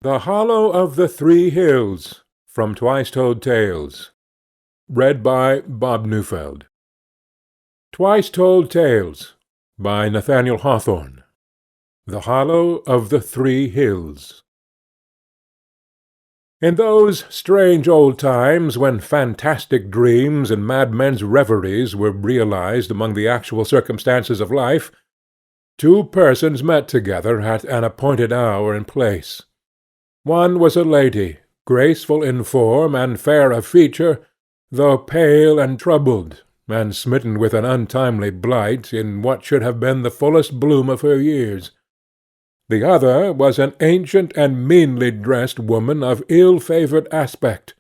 The Hollow of the Three Hills, from Twice Told Tales. Read by Bob Newfeld. Twice Told Tales, by Nathaniel Hawthorne. The Hollow of the Three Hills. In those strange old times when fantastic dreams and madmen's reveries were realized among the actual circumstances of life, two persons met together at an appointed hour and place. One was a lady, graceful in form and fair of feature, though pale and troubled, and smitten with an untimely blight in what should have been the fullest bloom of her years. The other was an ancient and meanly dressed woman of ill-favoured aspect,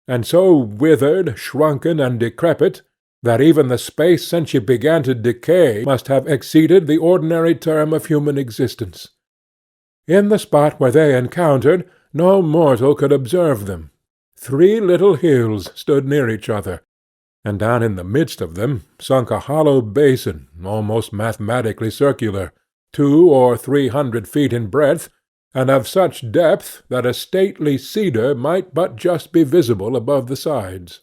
and so withered, shrunken, and decrepit, that even the space since she began to decay must have exceeded the ordinary term of human existence. In the spot where they encountered, no mortal could observe them. Three little hills stood near each other, and down in the midst of them sunk a hollow basin, almost mathematically circular, 200 or 300 feet in breadth, and of such depth that a stately cedar might but just be visible above the sides.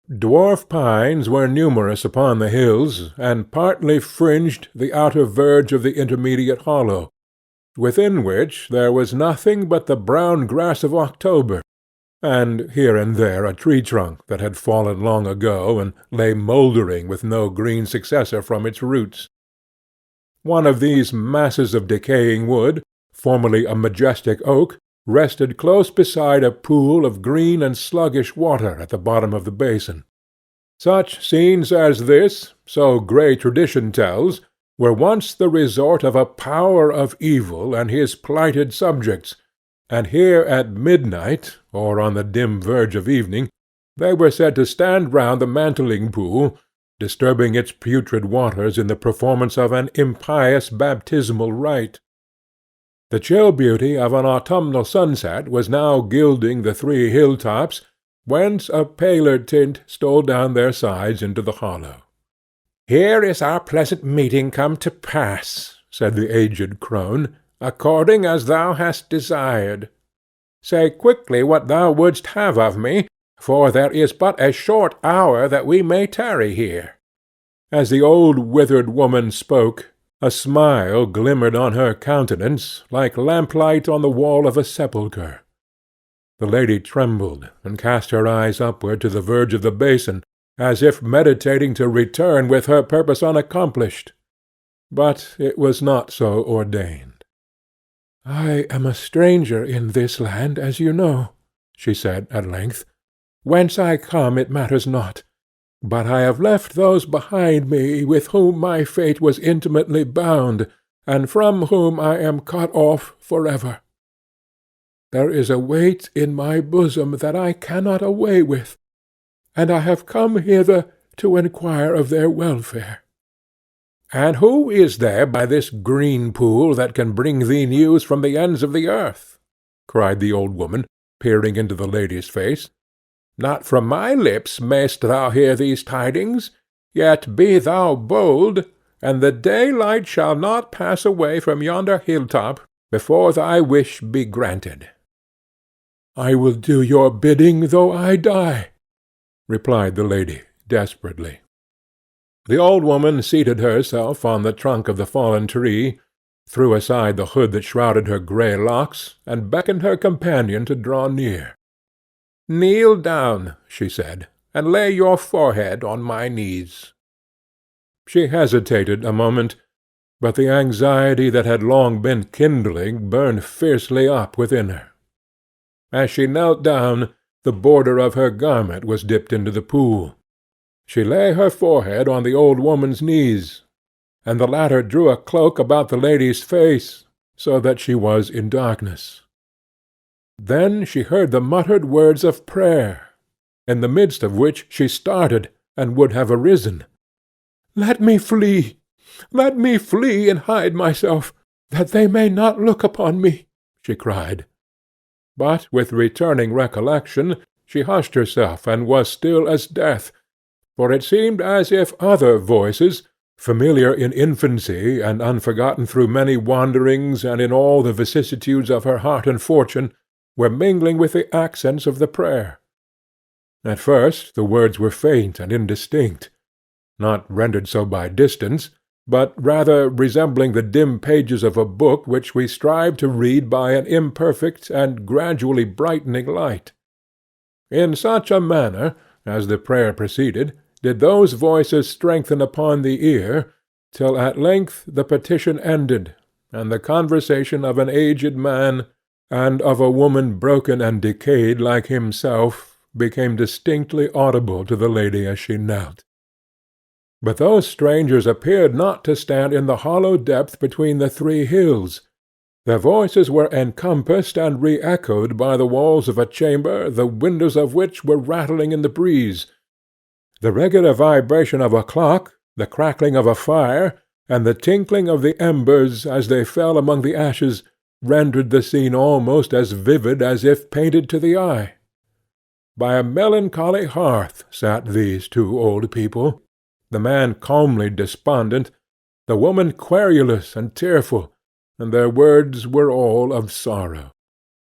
Dwarf pines were numerous upon the hills, and partly fringed the outer verge of the intermediate hollow, within which there was nothing but the brown grass of October, and here and there a tree-trunk that had fallen long ago and lay mouldering with no green successor from its roots. One of these masses of decaying wood, formerly a majestic oak, rested close beside a pool of green and sluggish water at the bottom of the basin. Such scenes as this, so grey tradition tells, were once the resort of a power of evil and his plighted subjects, and here at midnight, or on the dim verge of evening, they were said to stand round the mantling pool, disturbing its putrid waters in the performance of an impious baptismal rite. The chill beauty of an autumnal sunset was now gilding the three hill-tops, whence a paler tint stole down their sides into the hollow. "Here is our pleasant meeting come to pass," said the aged crone, "according as thou hast desired. Say quickly what thou wouldst have of me, for there is but a short hour that we may tarry here." As the old withered woman spoke, a smile glimmered on her countenance like lamplight on the wall of a sepulchre. The lady trembled, and cast her eyes upward to the verge of the basin, as if meditating to return with her purpose unaccomplished. But it was not so ordained. "I am a stranger in this land, as you know," she said at length. "Whence I come it matters not, but I have left those behind me with whom my fate was intimately bound, and from whom I am cut off for ever. There is a weight in my bosom that I cannot away with, and I have come hither to inquire of their welfare." "And who is there by this green pool that can bring thee news from the ends of the earth?" cried the old woman, peering into the lady's face. "Not from my lips mayst thou hear these tidings, yet be thou bold, and the daylight shall not pass away from yonder hill-top before thy wish be granted." "I will do your bidding though I die," replied the lady, desperately. The old woman seated herself on the trunk of the fallen tree, threw aside the hood that shrouded her grey locks, and beckoned her companion to draw near. "Kneel down," she said, "and lay your forehead on my knees." She hesitated a moment, but the anxiety that had long been kindling burned fiercely up within her. As she knelt down, the border of her garment was dipped into the pool. She lay her forehead on the old woman's knees, and the latter drew a cloak about the lady's face, so that she was in darkness. Then she heard the muttered words of prayer, in the midst of which she started, and would have arisen. "Let me flee! Let me flee and hide myself, that they may not look upon me!" she cried. But with returning recollection she hushed herself and was still as death, for it seemed as if other voices, familiar in infancy and unforgotten through many wanderings and in all the vicissitudes of her heart and fortune, were mingling with the accents of the prayer. At first the words were faint and indistinct, not rendered so by distance, but rather resembling the dim pages of a book which we strive to read by an imperfect and gradually brightening light. In such a manner, as the prayer proceeded, did those voices strengthen upon the ear, till at length the petition ended, and the conversation of an aged man, and of a woman broken and decayed like himself, became distinctly audible to the lady as she knelt. But those strangers appeared not to stand in the hollow depth between the three hills. Their voices were encompassed and re-echoed by the walls of a chamber, the windows of which were rattling in the breeze. The regular vibration of a clock, the crackling of a fire, and the tinkling of the embers as they fell among the ashes, rendered the scene almost as vivid as if painted to the eye. By a melancholy hearth sat these two old people, the man calmly despondent, the woman querulous and tearful, and their words were all of sorrow.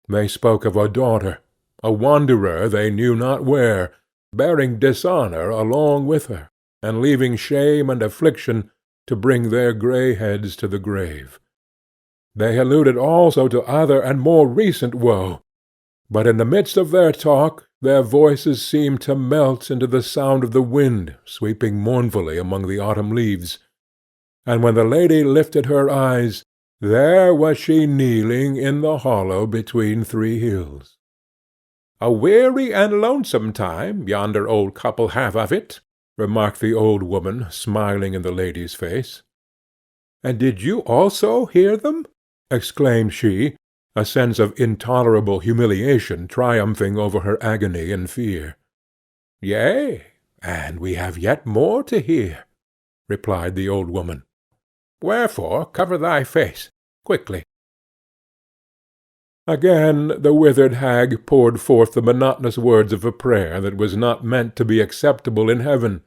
They spoke of a daughter, a wanderer they knew not where, bearing dishonour along with her, and leaving shame and affliction to bring their grey heads to the grave. They alluded also to other and more recent woe, but in the midst of their talk their voices seemed to melt into the sound of the wind sweeping mournfully among the autumn leaves, and when the lady lifted her eyes, there was she kneeling in the hollow between three hills. "A weary and lonesome time yonder old couple have of it," remarked the old woman, smiling in the lady's face. "And did you also hear them?" exclaimed she, a sense of intolerable humiliation triumphing over her agony and fear. "Yea, and we have yet more to hear," replied the old woman. "Wherefore cover thy face quickly." Again the withered hag poured forth the monotonous words of a prayer that was not meant to be acceptable in heaven,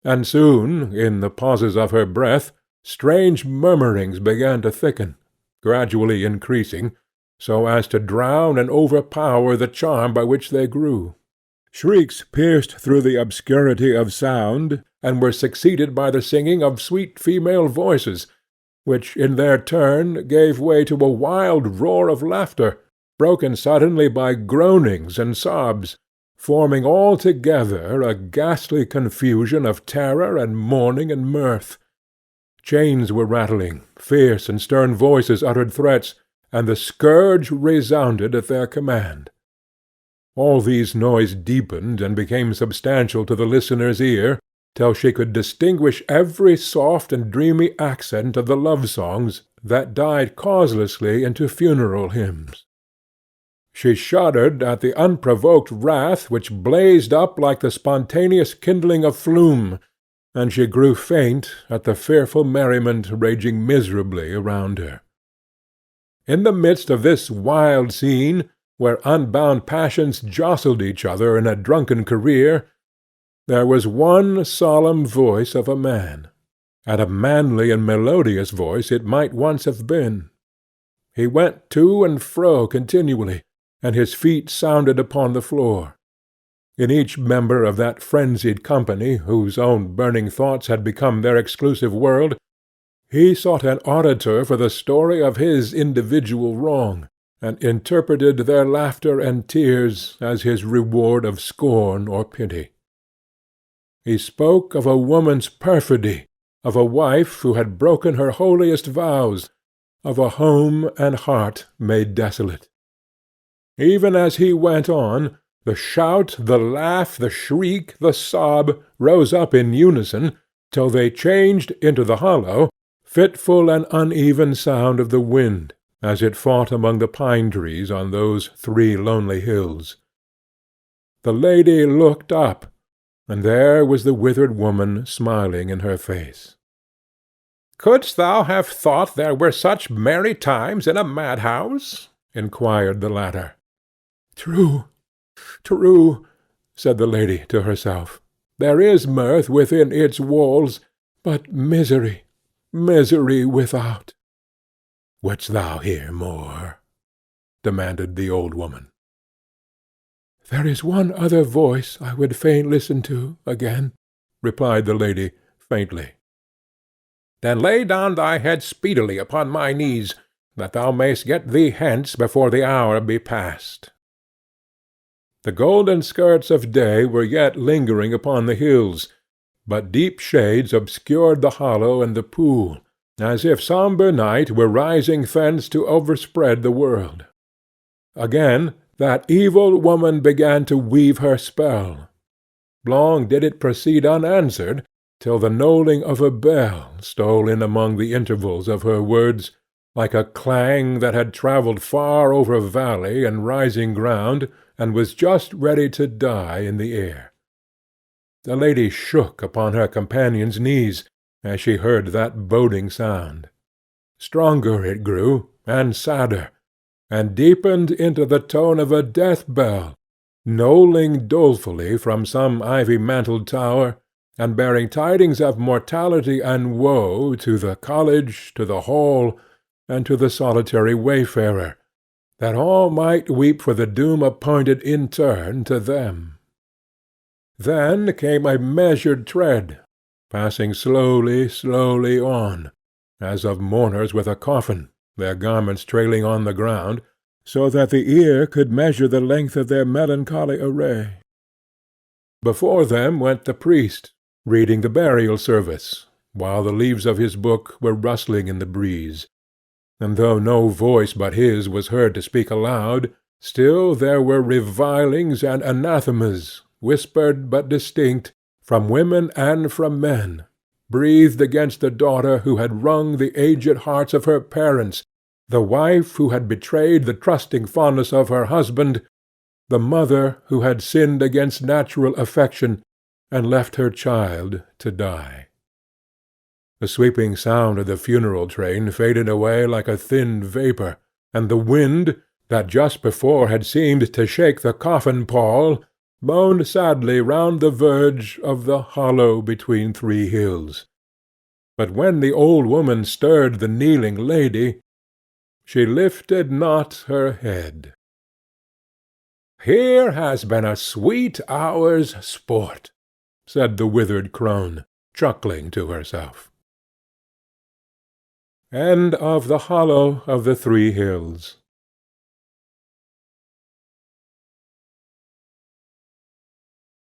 and soon, in the pauses of her breath, strange murmurings began to thicken, gradually increasing, so as to drown and overpower the charm by which they grew. Shrieks pierced through the obscurity of sound, and were succeeded by the singing of sweet female voices, which in their turn gave way to a wild roar of laughter, broken suddenly by groanings and sobs, forming all together a ghastly confusion of terror and mourning and mirth. Chains were rattling, fierce and stern voices uttered threats, and the scourge resounded at their command. All these noises deepened and became substantial to the listener's ear, till she could distinguish every soft and dreamy accent of the love-songs that died causelessly into funeral hymns. She shuddered at the unprovoked wrath which blazed up like the spontaneous kindling of flume, and she grew faint at the fearful merriment raging miserably around her. In the midst of this wild scene, where unbound passions jostled each other in a drunken career, there was one solemn voice of a man, and a manly and melodious voice it might once have been. He went to and fro continually, and his feet sounded upon the floor. In each member of that frenzied company, whose own burning thoughts had become their exclusive world, he sought an auditor for the story of his individual wrong, and interpreted their laughter and tears as his reward of scorn or pity. He spoke of a woman's perfidy, of a wife who had broken her holiest vows, of a home and heart made desolate. Even as he went on, the shout, the laugh, the shriek, the sob, rose up in unison, till they changed into the hollow, fitful and uneven sound of the wind, as it fought among the pine-trees on those three lonely hills. The lady looked up, and there was the withered woman smiling in her face. "Couldst thou have thought there were such merry times in a madhouse?" inquired the latter. "True, true," said the lady to herself. "There is mirth within its walls, but misery, misery without." "Wouldst thou hear more?" demanded the old woman. "There is one other voice I would fain listen to again," replied the lady, faintly. "Then lay down thy head speedily upon my knees, that thou mayst get thee hence before the hour be past." The golden skirts of day were yet lingering upon the hills, but deep shades obscured the hollow and the pool, as if sombre night were rising thence to overspread the world. Again that evil woman began to weave her spell. Long did it proceed unanswered, till the knolling of a bell stole in among the intervals of her words, like a clang that had travelled far over valley and rising ground, and was just ready to die in the ear. The lady shook upon her companion's knees, as she heard that boding sound. Stronger it grew, and sadder, and deepened into the tone of a death-bell, knolling dolefully from some ivy-mantled tower, and bearing tidings of mortality and woe to the college, to the hall, and to the solitary wayfarer, that all might weep for the doom appointed in turn to them. Then came a measured tread, passing slowly, slowly on, as of mourners with a coffin, their garments trailing on the ground, so that the ear could measure the length of their melancholy array. Before them went the priest, reading the burial service, while the leaves of his book were rustling in the breeze. And though no voice but his was heard to speak aloud, still there were revilings and anathemas, whispered but distinct, from women and from men, breathed against the daughter who had wrung the aged hearts of her parents, the wife who had betrayed the trusting fondness of her husband, the mother who had sinned against natural affection, and left her child to die. The sweeping sound of the funeral train faded away like a thin vapour, and the wind, that just before had seemed to shake the coffin pall, moaned sadly round the verge of the hollow between three hills. But when the old woman stirred the kneeling lady, she lifted not her head. "Here has been a sweet hour's sport," said the withered crone, chuckling to herself. End of The Hollow of the Three Hills.